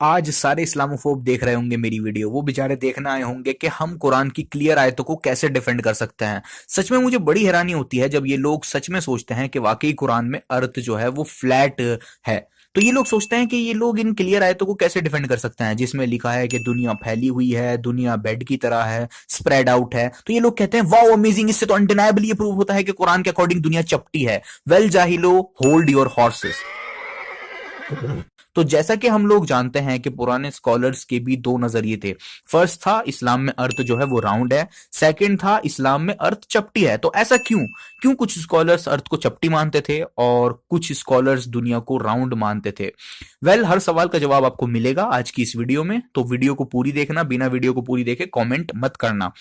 आज सारे इस्लामोफोब देख रहे होंगे मेरी वीडियो। वो बेचारे देखना आए होंगे कि हम कुरान की क्लियर आयतों को कैसे डिफेंड कर सकते हैं। सच में मुझे बड़ी हैरानी होती है जब ये लोग सच में सोचते हैं कि वाकई कुरान में अर्थ जो है वो फ्लैट है। तो ये लोग सोचते हैं कि ये लोग इन क्लियर आयतों को कैसे डिफेंड कर सकते हैं जिसमें लिखा है कि दुनिया फैली हुई है, दुनिया बेड की तरह है, स्प्रेड आउट है। तो ये लोग कहते हैं वाओ अमेजिंग, इससे तो अनडिनाइबली ये प्रूव होता है कि कुरान के अकॉर्डिंग दुनिया चपटी है। वेल जाहिलो, होल्ड योर हॉर्सेस। तो जैसा कि हम लोग जानते हैं कि पुराने स्कॉलर्स के भी दो नजरिए थे। फर्स्ट था इस्लाम में अर्थ जो है वो राउंड है, सेकंड था इस्लाम में अर्थ चपटी है। तो ऐसा क्यों क्यों कुछ स्कॉलर्स अर्थ को चपटी मानते थे और कुछ स्कॉलर्स दुनिया को राउंड मानते थे? हर सवाल का जवाब आपको मिलेगा आज की इस वीडियो में। तो वीडियो को पूरी देखना, बिना वीडियो को पूरी देखे कमेंट मत करना।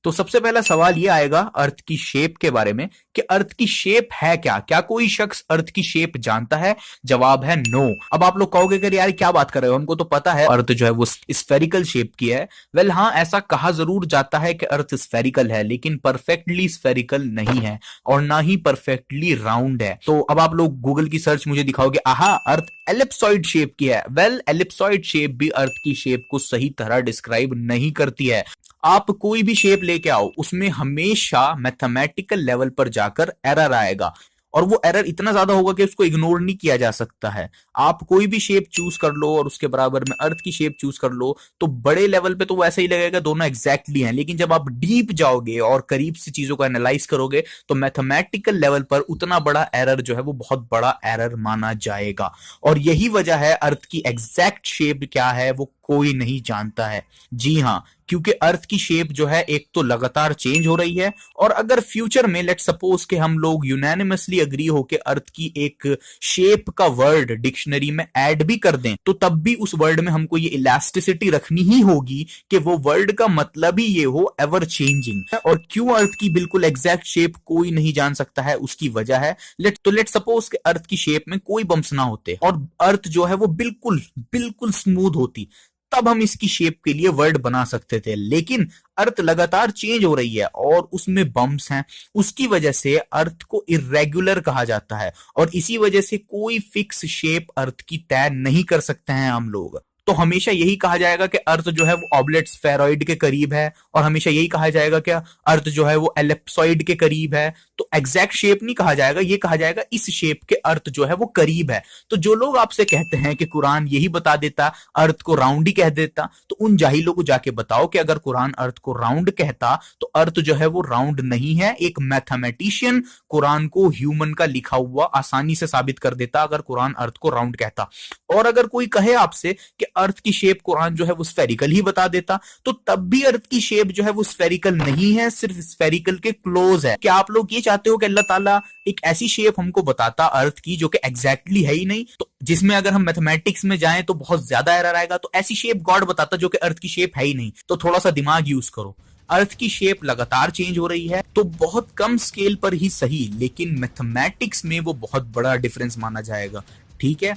तो सबसे पहला सवाल ये आएगा अर्थ की शेप के बारे में कि अर्थ की शेप है क्या? क्या कोई शख्स अर्थ की शेप जानता है? जवाब है नो। अब आप लोग कहोगे कि यार क्या बात कर रहे हो, हमको तो पता है अर्थ जो है वो स्फेरिकल शेप की है। हाँ, ऐसा कहा जरूर जाता है कि अर्थ स्फेरिकल है, लेकिन परफेक्टली स्फेरिकल नहीं है और ना ही परफेक्टली राउंड है। तो अब आप लोग गूगल की सर्च मुझे दिखाओगे, आहा अर्थ एलिप्सॉइड शेप की है। एलिप्सॉइड शेप भी अर्थ की शेप को सही तरह डिस्क्राइब नहीं करती है। आप कोई भी शेप लेके आओ, उसमें हमेशा मैथमेटिकल लेवल पर जाकर एरर आएगा और वो एरर इतना ज्यादा होगा कि उसको इग्नोर नहीं किया जा सकता है। आप कोई भी शेप चूज कर लो और उसके बराबर में अर्थ की शेप चूज कर लो, तो बड़े लेवल पे तो वो ऐसा ही लगेगा दोनों एग्जैक्टली हैं, लेकिन जब आप डीप जाओगे और करीब से चीजों को एनालाइज करोगे तो मैथमेटिकल लेवल पर उतना बड़ा एरर जो है वो बहुत बड़ा एरर माना जाएगा। और यही वजह है अर्थ की एग्जैक्ट शेप क्या है वो कोई नहीं जानता है। जी हाँ, क्योंकि अर्थ की शेप जो है एक तो लगातार चेंज हो रही है, और अगर फ्यूचर में लेट सपोज के हम लोग यूनानिमसली अग्री होके अर्थ की एक शेप का वर्ड डिक्शनरी में ऐड भी कर दें, तो तब भी उस वर्ड में हमको ये इलास्टिसिटी रखनी ही होगी कि वो वर्ड का मतलब ही ये हो एवर चेंजिंग। और क्यों अर्थ की बिल्कुल एग्जैक्ट शेप कोई नहीं जान सकता है, उसकी वजह है लेट सपोज के अर्थ की शेप में कोई बम्स ना होते और अर्थ जो है वो बिल्कुल बिल्कुल स्मूथ होती, तब हम इसकी शेप के लिए वर्ड बना सकते थे। लेकिन अर्थ लगातार चेंज हो रही है और उसमें बम्प्स हैं, उसकी वजह से अर्थ को इरेगुलर कहा जाता है और इसी वजह से कोई फिक्स शेप अर्थ की तय नहीं कर सकते हैं हम लोग। तो हमेशा यही कहा जाएगा कि अर्थ जो है वो ऑब्लेट स्फेरॉइड के करीब है, और हमेशा यही कहा जाएगा कि अर्थ जो है वो एलिप्सॉइड के करीब है। तो एग्जैक्ट शेप नहीं कहा जाएगा, ये कहा जाएगा इस शेप के अर्थ जो है वो करीब है। तो जो लोग आपसे कहते हैं कि कुरान यही बता देता, अर्थ को राउंड ही कह देता, तो उन जाहिलों को जाके बताओ कि अगर कुरान अर्थ को राउंड कहता तो अर्थ जो है वो राउंड नहीं है। एक मैथमेटिशियन कुरान को ह्यूमन का लिखा हुआ आसानी से साबित कर देता अगर कुरान अर्थ को राउंड कहता। और अगर कोई कहे आपसे कि अर्थ की शेप कुरान जो है वो स्फेरिकल ही बता देता, तो तब भी अर्थ की शेप जो है वो स्फेरिकल नहीं है, सिर्फ स्फेरिकल के क्लोज है। क्या आप लोग ये चाहते हो कि अल्लाह ताला एक ऐसी शेप हमको बताता अर्थ की जो कि एग्जैक्टली है ही नहीं, तो जिसमें अगर हम मैथमेटिक्स में जाएं तो बहुत ज्यादा एरर आएगा? तो ऐसी शेप गॉड बताता जो कि अर्थ की शेप है ही नहीं। तो थोड़ा सा दिमाग यूज करो। अर्थ की शेप लगातार चेंज हो रही है तो बहुत कम स्केल पर ही सही, लेकिन मैथमेटिक्स में वो बहुत बड़ा डिफरेंस माना जाएगा। ठीक है,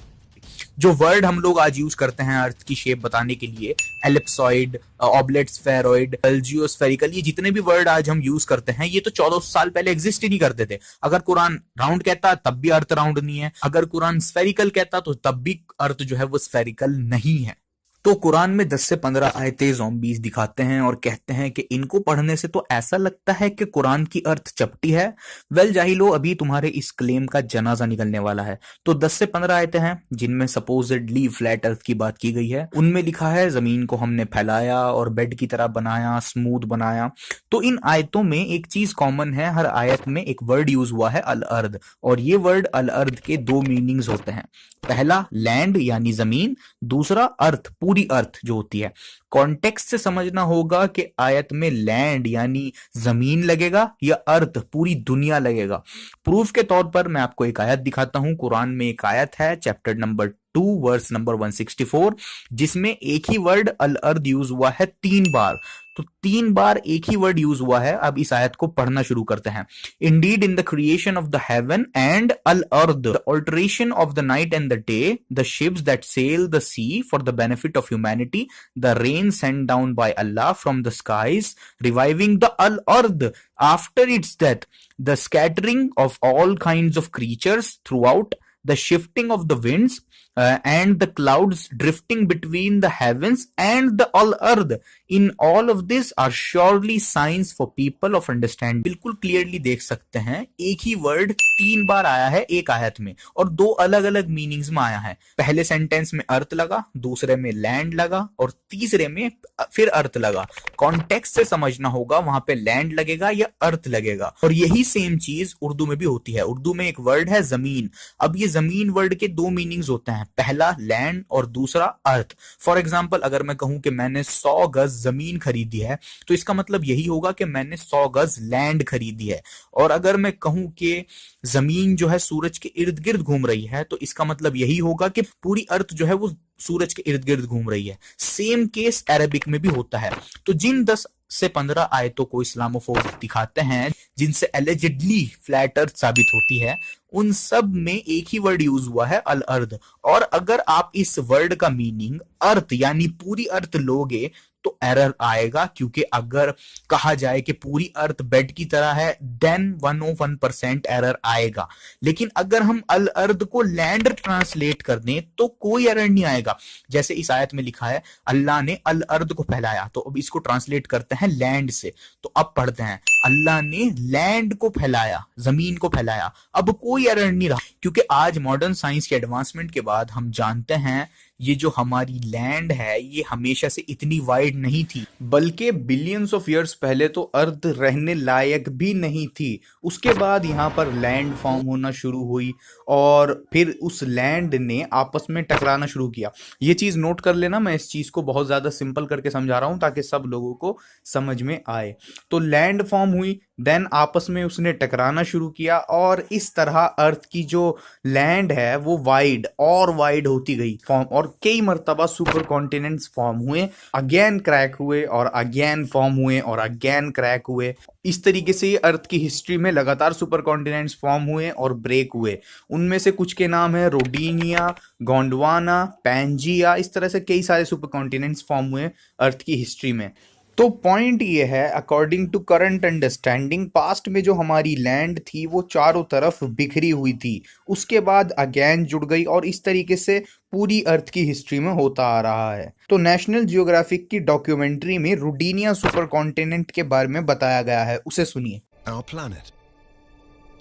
जो वर्ड हम लोग आज यूज करते हैं अर्थ की शेप बताने के लिए, एलिप्सॉइड, ऑब्लेट स्फेरॉइड, जियोस्फेरिकल, ये जितने भी वर्ड आज हम यूज करते हैं ये तो 1400 साल पहले एग्जिस्ट ही नहीं करते थे। अगर कुरान राउंड कहता तब भी अर्थ राउंड नहीं है, अगर कुरान स्फेरिकल कहता तो तब भी अर्थ जो है वो स्फेरिकल नहीं है। तो कुरान में 10 से 15 आयतें ज़ॉम्बीज दिखाते हैं और कहते हैं कि इनको पढ़ने से तो ऐसा लगता है कि कुरान की अर्थ चपटी है। जाहिलो, अभी तुम्हारे इस क्लेम का जनाजा निकलने वाला है। तो 10 से 15 आयतें हैं जिनमें सपोजिडली फ्लैट अर्थ की बात की गई है। उनमें लिखा है जमीन को हमने फैलाया और बेड की तरह बनाया, स्मूथ बनाया। तो इन आयतों में एक चीज कॉमन है, हर आयत में एक वर्ड यूज हुआ है अल अर्द, और ये वर्ड अल अर्द के दो मीनिंग्स होते हैं। पहला लैंड यानी जमीन, दूसरा अर्थ, पूरी अर्थ जो होती है। कॉन्टेक्स्ट से समझना होगा कि आयत में लैंड यानी जमीन लगेगा या अर्थ पूरी दुनिया लगेगा। प्रूफ के तौर पर मैं आपको एक आयत दिखाता हूं। कुरान में एक आयत है चैप्टर नंबर 2 वर्स नंबर 164, जिसमें एक ही वर्ड अल अर्द यूज हुआ है 3 बार। तो 3 बार एक ही वर्ड यूज हुआ है। अब इस आयत को पढ़ना शुरू करते हैं। Indeed in the creation of the heaven and अल अर्द, alteration of the night and the day, the ships that sail the sea for the benefit of humanity, the rain sent down by Allah from the skies, reviving the अल अर्द after its death, the scattering of all kinds of creatures throughout, the shifting of the winds, and the clouds drifting between the heavens and the all earth. In all of this are surely signs for people of understanding. बिल्कुल clearly देख सकते हैं एक ही word 3 बार आया है एक आयत में और 2 अलग अलग मीनिंग्स में आया है। पहले सेंटेंस में अर्थ लगा, दूसरे में लैंड लगा और तीसरे में फिर अर्थ लगा। कॉन्टेक्स्ट से समझना होगा वहां पे लैंड लगेगा या अर्थ लगेगा। और यही सेम चीज उर्दू में भी होती है। उर्दू में एक वर्ड है जमीन। अब ये जमीन वर्ड के 2 मीनिंग्स होते हैं, पहला लैंड और दूसरा अर्थ। फॉर एग्जाम्पल अगर मैं कहूं कि मैंने 100 गज जमीन खरीदी है तो इसका मतलब यही होगा कि मैंने 100 गज लैंड खरीदी है। और अगर मैं कहूं कि जमीन जो है सूरज के इर्द गिर्द घूम रही है तो इसका मतलब यही होगा कि पूरी अर्थ जो है वो सूरज के इर्द गिर्द घूम रही है। सेम केस अरबिक में भी होता है। तो जिन 10 से 15 आयतों को इस्लामोफोब दिखाते हैं जिनसे एलिजिडली फ्लैट अर्थ साबित होती है, उन सब में एक ही वर्ड यूज हुआ है अल अर्द। और अगर आप इस वर्ड का मीनिंग अर्थ यानी पूरी अर्थ लोगे तो एरर आएगा, क्योंकि अगर कहा जाए कि पूरी अर्थ बेड की तरह है देन 101% एरर आएगा। लेकिन अगर हम अल अर्द को लैंड ट्रांसलेट कर दें तो कोई एरर नहीं आएगा। जैसे इस आयत में लिखा है अल्लाह ने अल अर्द को फैलाया, तो अब इसको ट्रांसलेट करते हैं लैंड से। तो अब पढ़ते हैं अल्लाह ने लैंड को फैलाया, जमीन को फैलाया। अब कोई एरर नहीं रहा, क्योंकि आज मॉडर्न साइंस के एडवांसमेंट के बाद हम जानते हैं ये जो हमारी लैंड है ये हमेशा से इतनी वाइड नहीं थी, बल्कि बिलियंस ऑफ ईयर्स पहले तो अर्थ रहने लायक भी नहीं थी। उसके बाद यहाँ पर लैंड फॉर्म होना शुरू हुई और फिर उस लैंड ने आपस में टकराना शुरू किया। ये चीज़ नोट कर लेना, मैं इस चीज़ को बहुत ज़्यादा सिंपल करके समझा रहा हूँ ताकि सब लोगों को समझ में आए। तो लैंड फॉर्म हुई, देन आपस में उसने टकराना शुरू किया और इस तरह अर्थ की जो लैंड है वो वाइड और वाइड होती गई फॉर्म, और कई मर्तबा सुपर कॉन्टिनेंट्स फॉर्म हुए, अगेन क्रैक हुए और अगेन फॉर्म हुए और अगेन क्रैक हुए। इस तरीके से ये अर्थ की हिस्ट्री में लगातार सुपर कॉन्टिनेंट्स फॉर्म हुए और ब्रेक हुए। उनमें से कुछ के नाम है रोडिनिया, गोंडवाना, पैंजिया। इस तरह से कई सारे सुपर कॉन्टिनेंट्स फॉर्म हुए अर्थ की हिस्ट्री में। तो पॉइंट ये है, according to current understanding, past में जो हमारी लैंड थी वो चारों तरफ बिखरी हुई थी, उसके बाद अगेन जुड़ गई और इस तरीके से पूरी अर्थ की हिस्ट्री में होता आ रहा है। तो नेशनल जियोग्राफिक की डॉक्यूमेंट्री में रुडीनिया सुपर कॉन्टिनेंट के बारे में बताया गया है, उसे सुनिए। Our planet,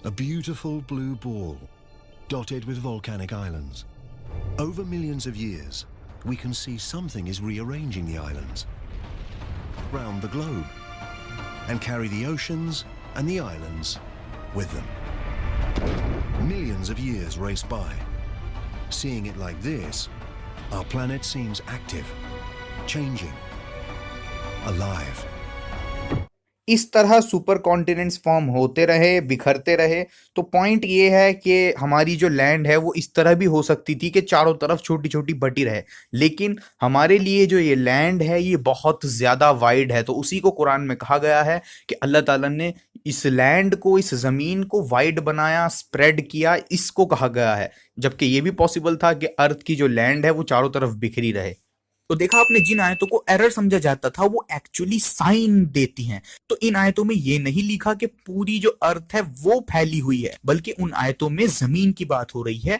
a beautiful blue ball, dotted with volcanic islands. Over millions of years, we can see something is rearranging the islands round the globe and carry the oceans and the islands with them. Millions of years race by. Seeing it like this, our planet seems active, changing, alive. इस तरह super continents form होते रहे, बिखरते रहे। तो point ये है कि हमारी जो लैंड है वो इस तरह भी हो सकती थी कि चारों तरफ छोटी छोटी बटी रहे, लेकिन हमारे लिए जो ये लैंड है ये बहुत ज़्यादा वाइड है। तो उसी को कुरान में कहा गया है कि अल्लाह ताला ने इस लैंड को, इस ज़मीन को वाइड बनाया, स्प्रेड किया, इसको कहा गया है। जबकि ये भी पॉसिबल था कि अर्थ की जो लैंड है वो चारों तरफ बिखरी रहे। तो देखा आपने, जिन आयतों को एरर समझा जाता था वो एक्चुअली साइन देती हैं। तो इन आयतों में ये नहीं लिखा कि पूरी जो अर्थ है वो फैली हुई है, बल्कि उन आयतों में जमीन की बात हो रही है।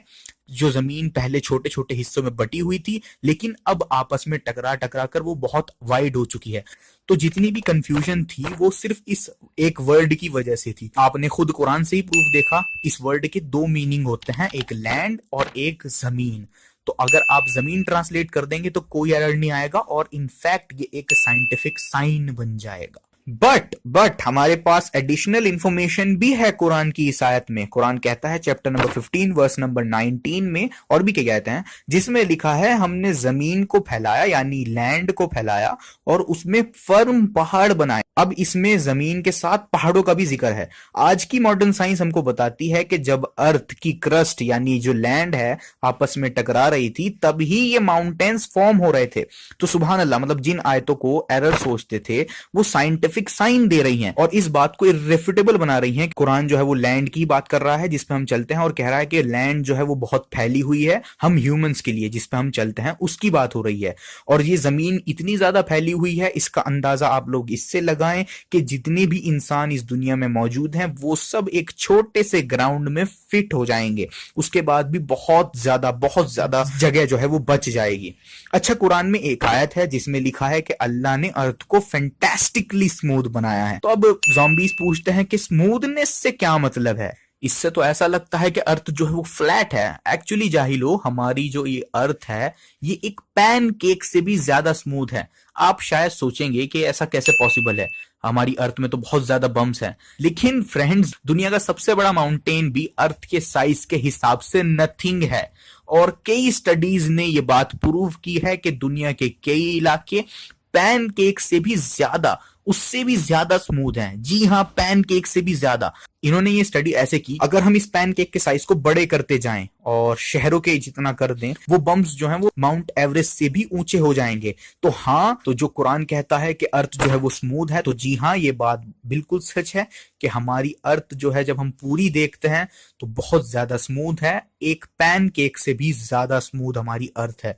जो जमीन पहले छोटे छोटे हिस्सों में बटी हुई थी, लेकिन अब आपस में टकरा टकरा कर वो बहुत वाइड हो चुकी है। तो जितनी भी कंफ्यूजन थी वो सिर्फ इस एक वर्ड की वजह से थी। आपने खुद कुरान से ही प्रूफ देखा, इस वर्ड के 2 मीनिंग होते हैं, एक लैंड और एक जमीन। तो अगर आप जमीन ट्रांसलेट कर देंगे तो कोई एरर नहीं आएगा और इनफैक्ट ये एक साइंटिफिक साइन बन जाएगा। बट हमारे पास एडिशनल इंफॉर्मेशन भी है कुरान की इस आयत में। कुरान कहता है चैप्टर नंबर 15 वर्स नंबर 19 में, और भी क्या कहते हैं, जिसमें लिखा है हमने जमीन को फैलाया यानी लैंड को फैलाया और उसमें फर्म पहाड़ बनाए। अब इसमें जमीन के साथ पहाड़ों का भी जिक्र है। आज की मॉडर्न साइंस हमको बताती है कि जब अर्थ की क्रस्ट यानी जो लैंड है आपस में टकरा रही थी तभी ये माउंटेन्स फॉर्म हो रहे थे। तो सुभान अल्लाह, मतलब जिन आयतों को एरर सोचते थे वो साइंटिफिक साइन दे रही हैं और इस बात को इररिफ्यूटेबल बना रही हैं। कुरान जो है वो लैंड की बात कर रहा है जिस पे हम चलते हैं और कह रहा है कि लैंड जो है वो बहुत फैली हुई है हम ह्यूमंस के लिए, जिस पे हम चलते हैं उसकी बात हो रही है। और ये जमीन इतनी ज्यादा फैली हुई है, इसका अंदाजा आप लोग इससे लगा लगाएं कि जितने भी इंसान इस दुनिया में मौजूद हैं वो सब एक छोटे से ग्राउंड में फिट हो जाएंगे, उसके बाद भी बहुत ज्यादा जगह जो है वो बच जाएगी। अच्छा, कुरान में एक आयत है जिसमें लिखा है कि अल्लाह ने अर्थ को फैंटास्टिकली स्मूथ बनाया है। तो अब ज़ॉम्बीज पूछते हैं कि स्मूथनेस से क्या मतलब है? इससे तो ऐसा लगता है कि अर्थ जो है वो फ्लैट है। एक्चुअली जाहिलो, हमारी जो ये अर्थ है ये एक पैन केक से भी ज्यादा स्मूथ है। आप शायद सोचेंगे कि ऐसा कैसे पॉसिबल है, हमारी अर्थ में तो बहुत ज्यादा बम्स हैं। लेकिन फ्रेंड्स, दुनिया का सबसे बड़ा माउंटेन भी अर्थ के साइज के हिसाब से नथिंग है, और कई स्टडीज ने ये बात प्रूव की है कि दुनिया के कई इलाके पैनकेक से भी ज्यादा, उससे भी ज्यादा स्मूथ हैं। जी हाँ, पैनकेक से भी ज्यादा। इन्होंने ये स्टडी ऐसे की, अगर हम इस पैनकेक के साइज को बड़े करते जाएं और शहरों के जितना कर दें, वो बम्स जो हैं वो माउंट एवरेस्ट से भी ऊंचे हो जाएंगे। तो हाँ, तो जो कुरान कहता है कि अर्थ जो है वो स्मूथ है, तो जी हाँ, ये बात बिल्कुल सच है कि हमारी अर्थ जो है जब हम पूरी देखते हैं तो बहुत ज्यादा स्मूथ है। एक पैनकेक से भी ज्यादा स्मूथ हमारी अर्थ है।